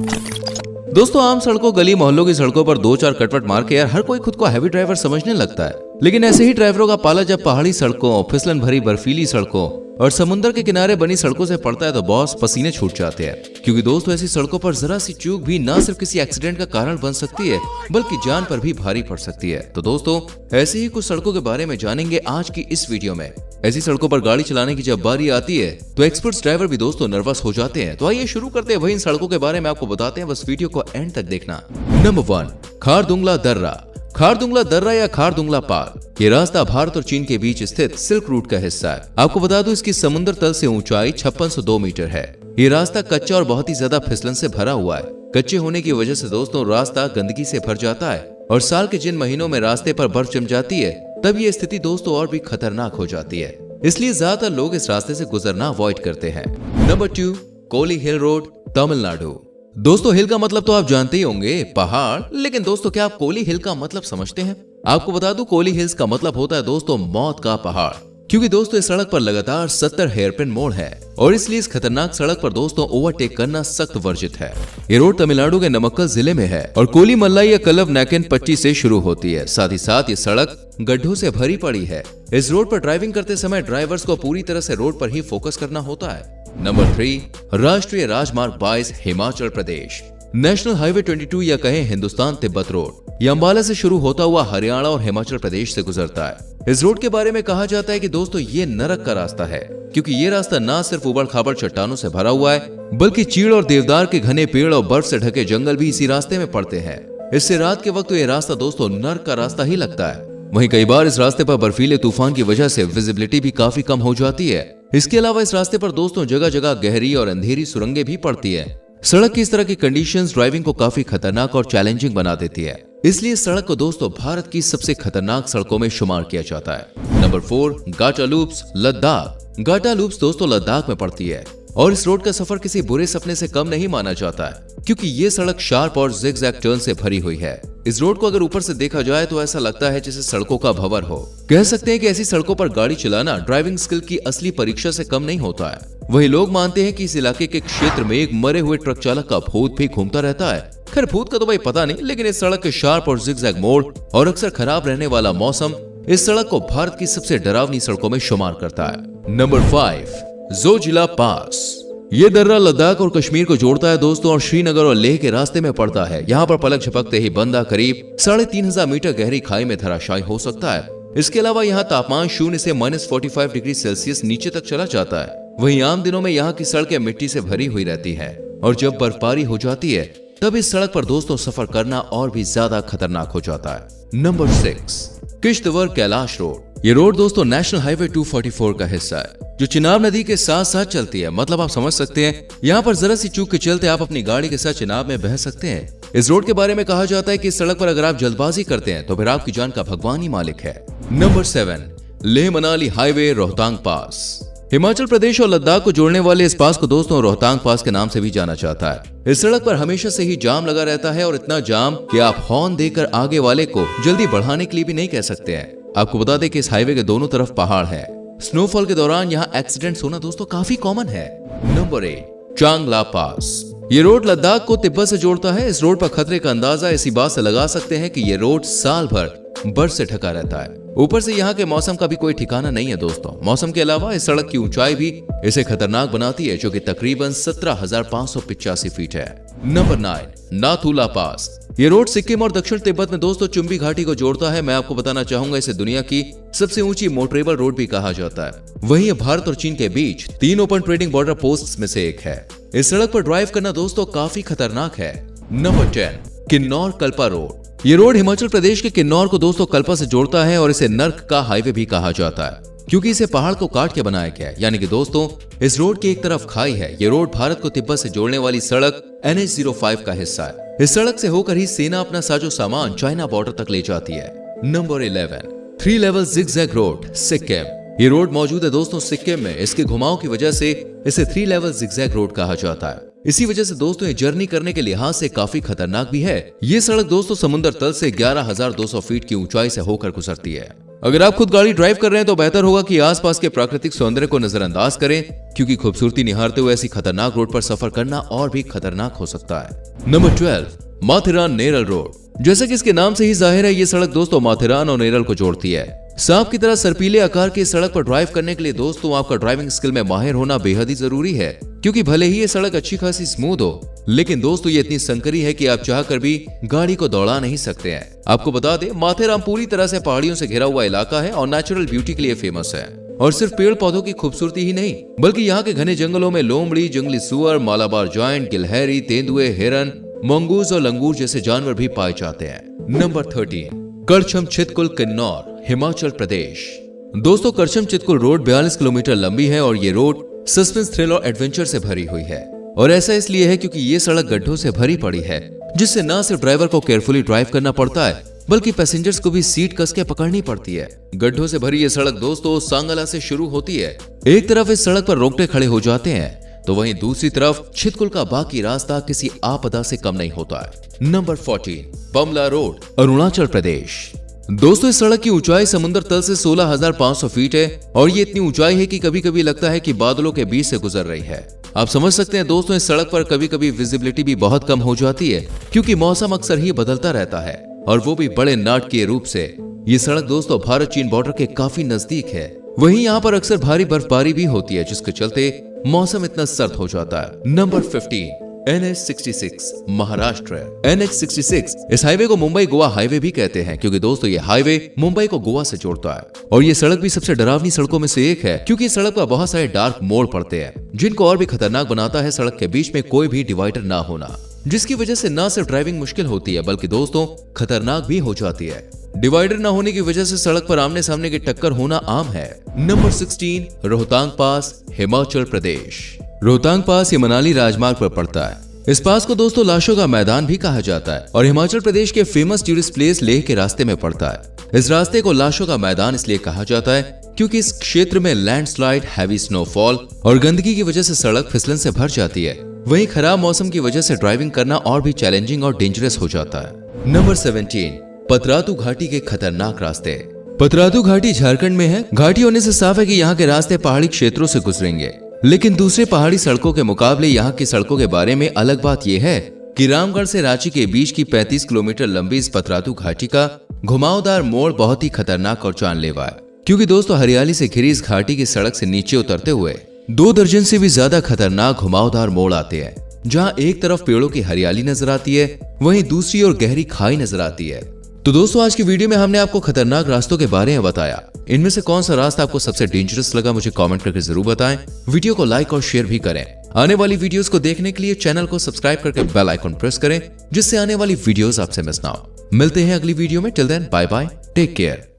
दोस्तों आम सड़कों, गली मोहल्लों की सड़कों पर दो चार कटवट मार के यार हर कोई खुद को हैवी ड्राइवर समझने लगता है। लेकिन ऐसे ही ड्राइवरों का पाला जब पहाड़ी सड़कों, फिसलन भरी बर्फीली सड़कों और समुद्र के किनारे बनी सड़कों से पड़ता है तो बॉस पसीने छूट जाते हैं। क्योंकि दोस्तों ऐसी सड़कों पर जरा सी चूक भी ना सिर्फ किसी एक्सीडेंट का कारण बन सकती है बल्कि जान पर भी भारी पड़ सकती है। तो दोस्तों ऐसे ही कुछ सड़कों के बारे में जानेंगे आज की इस वीडियो में। ऐसी सड़कों पर गाड़ी चलाने की जब बारी आती है तो एक्सपर्ट्स ड्राइवर भी दोस्तों नर्वस हो जाते हैं। तो आइए शुरू करते हैं वही इन सड़कों के बारे में आपको बताते हैं, बस वीडियो को एंड तक देखना। नंबर 1, खारदुंगला दर्रा। खारदुंगला दर्रा या खारदुंगला पाल ये रास्ता भारत और चीन के बीच स्थित सिल्क रूट का हिस्सा है। आपको बता दूं इसकी समुद्र तल से ऊंचाई 5602 मीटर है। ये रास्ता कच्चा और बहुत ही ज्यादा फिसलन से भरा हुआ है। कच्चे होने की वजह से दोस्तों रास्ता गंदगी से भर जाता है और साल के जिन महीनों में रास्ते पर बर्फ जम जाती है तब ये स्थिति दोस्तों और भी खतरनाक हो जाती है। इसलिए ज्यादातर लोग इस रास्ते से गुजरना अवॉइड करते हैं। नंबर 2, कोली हिल रोड, तमिलनाडु। दोस्तों हिल का मतलब तो आप जानते ही होंगे, पहाड़। लेकिन दोस्तों क्या आप कोली हिल का मतलब समझते हैं? आपको बता दूं कोली हिल्स का मतलब होता है दोस्तों मौत का पहाड़। क्योंकि दोस्तों इस सड़क पर लगातार 70 हेयरपिन मोड़ है और इसलिए इस खतरनाक सड़क पर दोस्तों ओवरटेक करना सख्त वर्जित है। ये रोड तमिलनाडु के नमक्कल जिले में है और कोली मल्लाई या कलव नाकेन पट्टी से शुरू होती है। साथ ही साथ ये सड़क गड्ढों से भरी पड़ी है। इस रोड पर ड्राइविंग करते समय ड्राइवर्स को पूरी तरह से रोड पर ही फोकस करना होता है। नंबर 3, राष्ट्रीय राजमार्ग 22, हिमाचल प्रदेश। नेशनल हाईवे 22 या कहें हिंदुस्तान तिब्बत रोड, ये अंबाला से शुरू होता हुआ हरियाणा और हिमाचल प्रदेश से गुजरता है। इस रोड के बारे में कहा जाता है कि दोस्तों ये नरक का रास्ता है, क्योंकि ये रास्ता न सिर्फ उबड़ खाबड़ चट्टानों से भरा हुआ है बल्कि चीड़ और देवदार के घने पेड़ और बर्फ से ढके जंगल भी इसी रास्ते में पड़ते हैं। इससे रात के वक्त तो ये रास्ता दोस्तों नरक का रास्ता ही लगता है। वहीं कई बार इस रास्ते पर बर्फीले तूफान की वजह से विजिबिलिटी भी काफी कम हो जाती है। इसके अलावा इस रास्ते पर दोस्तों जगह जगह गहरी और अंधेरी सुरंगें भी पड़ती है। सड़क की इस तरह की कंडीशंस ड्राइविंग को काफी खतरनाक और चैलेंजिंग बना देती है। इसलिए इस सड़क को दोस्तों भारत की सबसे खतरनाक सड़कों में शुमार किया जाता है। नंबर 4, गाटा लूप्स, लद्दाख। गाटा लूप्स दोस्तों लद्दाख में पड़ती है और इस रोड का सफर किसी बुरे सपने से कम नहीं माना जाता है, क्योंकि ये सड़क शार्प और जिगजैग टर्न से भरी हुई है। इस रोड को अगर ऊपर से देखा जाए तो ऐसा लगता है जैसे सड़कों का भंवर हो। कह सकते हैं कि ऐसी सड़कों पर गाड़ी चलाना ड्राइविंग स्किल की असली परीक्षा से कम नहीं होता है। वही लोग मानते हैं कि इस इलाके के क्षेत्र में एक मरे हुए ट्रक चालक का भूत भी घूमता रहता है। खैर भूत का तो भाई पता नहीं, लेकिन इस सड़क के शार्प और जिगजैग मोड़ और अक्सर खराब रहने वाला मौसम इस सड़क को भारत की सबसे डरावनी सड़कों में शुमार करता है। नंबर 5, जोजिला पास। ये दर्रा लद्दाख और कश्मीर को जोड़ता है दोस्तों और श्रीनगर और लेह के रास्ते में पड़ता है। यहाँ पर पलक झपकते ही बंदा करीब 3500 मीटर गहरी खाई में धराशायी हो सकता है। इसके अलावा यहाँ तापमान 0 से -45 डिग्री सेल्सियस नीचे तक चला जाता है। वहीं आम दिनों में यहाँ की सड़कें मिट्टी से भरी हुई रहती है और जब बर्फबारी हो जाती है तब इस सड़क पर दोस्तों सफर करना और भी ज्यादा खतरनाक हो जाता है। Number 6, Kishtwar Kailash road. ये रोड दोस्तों नेशनल हाईवे 244 का हिस्सा है जो चिनाब नदी के साथ साथ चलती है। मतलब आप समझ सकते हैं यहाँ पर जरा सी चूक के चलते आप अपनी गाड़ी के साथ चिनाब में बह सकते हैं। इस रोड के बारे में कहा जाता है कि इस सड़क पर अगर आप जल्दबाजी करते हैं तो फिर आपकी जान का भगवान ही मालिक है। नंबर 7, लेह मनाली हाईवे, रोहतांग पास। हिमाचल प्रदेश और लद्दाख को जोड़ने वाले इस पास को दोस्तों रोहतांग पास के नाम से भी जाना जाता है। इस सड़क पर हमेशा से ही जाम लगा रहता है और इतना जाम कि आप हॉर्न देकर आगे वाले को जल्दी बढ़ाने के लिए भी नहीं कह सकते हैं। आपको बता दें कि इस हाईवे के दोनों तरफ पहाड़ है। स्नोफॉल के दौरान यहाँ एक्सीडेंट्स होना दोस्तों काफी कॉमन है। नंबर 8, चांगला पास। ये रोड लद्दाख को तिब्बत से जोड़ता है। इस रोड पर खतरे का अंदाजा इसी बात से लगा सकते हैं कि ये रोड साल भर बर्फ से ढका रहता है। ऊपर से यहाँ के मौसम का भी कोई ठिकाना नहीं है दोस्तों। मौसम के अलावा इस सड़क की ऊंचाई भी इसे खतरनाक बनाती है, जो कि तकरीबन 17,585 फीट है। नंबर 9, नाथुला पास। ये रोड सिक्किम और दक्षिण तिब्बत में दोस्तों चुंबी घाटी को जोड़ता है। मैं आपको बताना चाहूंगा इसे दुनिया की सबसे ऊंची मोटरेबल रोड भी कहा जाता है। वहीं ये भारत और चीन के बीच 3 ओपन ट्रेडिंग बॉर्डर पोस्ट्स में से एक है। इस सड़क पर ड्राइव करना दोस्तों काफी खतरनाक है। Number 10, Kinnaur Kalpa road. ये रोड हिमाचल प्रदेश के किन्नौर को दोस्तों कल्पा से जोड़ता है और इसे नर्क का हाईवे भी कहा जाता है, क्योंकि इसे पहाड़ को काट के बनाया गया है। यानी कि दोस्तों इस रोड की एक तरफ खाई है। ये रोड भारत को तिब्बत से जोड़ने वाली सड़क NH-05 का हिस्सा है। इस सड़क से होकर ही सेना अपना साजो सामान चाइना बॉर्डर तक ले जाती है। Number 11, 3 level zigzag road, Sikkim. ये रोड मौजूद है दोस्तों सिक्किम में। इसके घुमाव की वजह से इसे 3 लेवल जिगजैग रोड कहा जाता है। इसी वजह से दोस्तों ये जर्नी करने के लिहाज से काफी खतरनाक भी है। ये सड़क दोस्तों समुद्र तल से 11,200 फीट की ऊंचाई से होकर गुजरती है। अगर आप खुद गाड़ी ड्राइव कर रहे हैं तो बेहतर होगा कि आसपास के प्राकृतिक सौंदर्य को नजरअंदाज करें, क्योंकि खूबसूरती निहारते हुए ऐसी खतरनाक रोड पर सफर करना और भी खतरनाक हो सकता है। Number 12, Matheran Neral road. जैसा कि इसके नाम से ही जाहिर है, ये सड़क दोस्तों माथेरान और नेरल को जोड़ती है। सांप की तरह सर्पीले आकार की सड़क पर ड्राइव करने के लिए दोस्तों आपका ड्राइविंग स्किल में माहिर होना बेहद ही जरूरी है, क्योंकि भले ही ये सड़क अच्छी खासी स्मूथ हो, लेकिन दोस्तों ये इतनी संकरी है कि आप चाहकर भी गाड़ी को दौड़ा नहीं सकते हैं। आपको बता दें, माथेरान पूरी तरह से पहाड़ियों से घिरा हुआ इलाका है और नेचुरल ब्यूटी के लिए फेमस है। और सिर्फ पेड़ पौधों की खूबसूरती ही नहीं, बल्कि यहाँ के घने जंगलों में लोमड़ी, जंगली सुअर, मालाबार जॉइंट, गिलहरी, तेंदुए, हिरन, मंगूस और लंगूर जैसे जानवर भी पाए जाते हैं। नंबर 13, करछम चितकुल किन्नौर, हिमाचल प्रदेश। दोस्तों करछम चितकुल रोड 42 किलोमीटर लंबी है और ये रोड सस्पेंस, थ्रिल और एडवेंचर से भरी हुई है। और ऐसा इसलिए है क्योंकि ये सड़क गड्ढों से भरी पड़ी है, जिससे न सिर्फ ड्राइवर को केयरफुली ड्राइव करना पड़ता है, बल्कि पैसेंजर्स को भी सीट कस के पकड़नी पड़ती है। गड्ढों से भरी ये सड़क दोस्तों सांगला से शुरू होती है। एक तरफ इस सड़क पर रोकटे खड़े हो जाते हैं, तो वहीं दूसरी तरफ चितकुल का बाकी रास्ता किसी आपदा से कम नहीं होता है। Number 14, बमला road, Arunachal Pradesh. दोस्तों इस सड़क की ऊंचाई समुद्र तल से 16,500 फीट है और ये इतनी ऊंचाई है कि कभी कभी लगता है कि बादलों के बीच से गुजर रही है। आप समझ सकते हैं दोस्तों, इस सड़क पर कभी कभी विजिबिलिटी भी बहुत कम हो जाती है, क्योंकि मौसम अक्सर ही बदलता रहता है, और वो भी बड़े नाटकीय रूप से। ये सड़क दोस्तों भारत चीन बॉर्डर के काफी नजदीक है। वहीं यहाँ पर अक्सर भारी बर्फबारी भी होती है, जिसके चलते मौसम इतना सर्द हो जाता है। Number 15, NH66 Maharashtra. NH66 इस हाईवे को मुंबई गोवा हाईवे भी कहते हैं, क्योंकि दोस्तों ये हाईवे मुंबई को गोवा से जोड़ता है। और ये सड़क भी सबसे डरावनी सड़कों में से एक है, क्योंकि इस सड़क पर बहुत सारे डार्क मोड़ पड़ते हैं, जिनको और भी खतरनाक बनाता है सड़क के बीच में कोई भी डिवाइडर ना होना, जिसकी वजह से न सिर्फ ड्राइविंग मुश्किल होती है, बल्कि दोस्तों खतरनाक भी हो जाती है। डिवाइडर न होने की वजह से सड़क पर आमने सामने की टक्कर होना आम है। नंबर 16, रोहतांग पास, हिमाचल प्रदेश। रोहतांग पास ये मनाली राजमार्ग पर पड़ता है। इस पास को दोस्तों लाशों का मैदान भी कहा जाता है और हिमाचल प्रदेश के फेमस टूरिस्ट प्लेस लेह के रास्ते में पड़ता है। इस रास्ते को लाशों का मैदान इसलिए कहा जाता है क्योंकि इस क्षेत्र में लैंडस्लाइड, हैवी स्नोफॉल और गंदगी की वजह से सड़क फिसलन से भर जाती है। वहीं खराब मौसम की वजह से ड्राइविंग करना और भी चैलेंजिंग और डेंजरस हो जाता है। नंबर 17, पतरातू घाटी के खतरनाक रास्ते। पतरातू घाटी झारखंड में है। घाटी होने से साफ है कि यहाँ के रास्ते पहाड़ी क्षेत्रों से गुजरेंगे, लेकिन दूसरे पहाड़ी सड़कों के मुकाबले यहाँ की सड़कों के बारे में अलग बात यह है कि रामगढ़ से रांची के बीच की 35 किलोमीटर लंबी इस पतरातू घाटी का घुमावदार मोड़ बहुत ही खतरनाक और जानलेवा है, क्योंकि दोस्तों हरियाली से घिरी इस घाटी की सड़क से नीचे उतरते हुए 2 दर्जन से भी ज्यादा खतरनाक घुमावदार मोड़ आते हैं, जहाँ एक तरफ पेड़ों की हरियाली नजर आती है, वहीं दूसरी ओर गहरी खाई नजर आती है। तो दोस्तों आज की वीडियो में हमने आपको खतरनाक रास्तों के बारे में बताया। इनमें से कौन सा रास्ता आपको सबसे डेंजरस लगा, मुझे कमेंट करके जरूर बताएं। वीडियो को लाइक और शेयर भी करें। आने वाली वीडियोस को देखने के लिए चैनल को सब्सक्राइब करके बेल आइकन प्रेस करें, जिससे आने वाली वीडियोस आपसे मिस ना हो। मिलते हैं अगली वीडियो में। Till then bye bye, take care.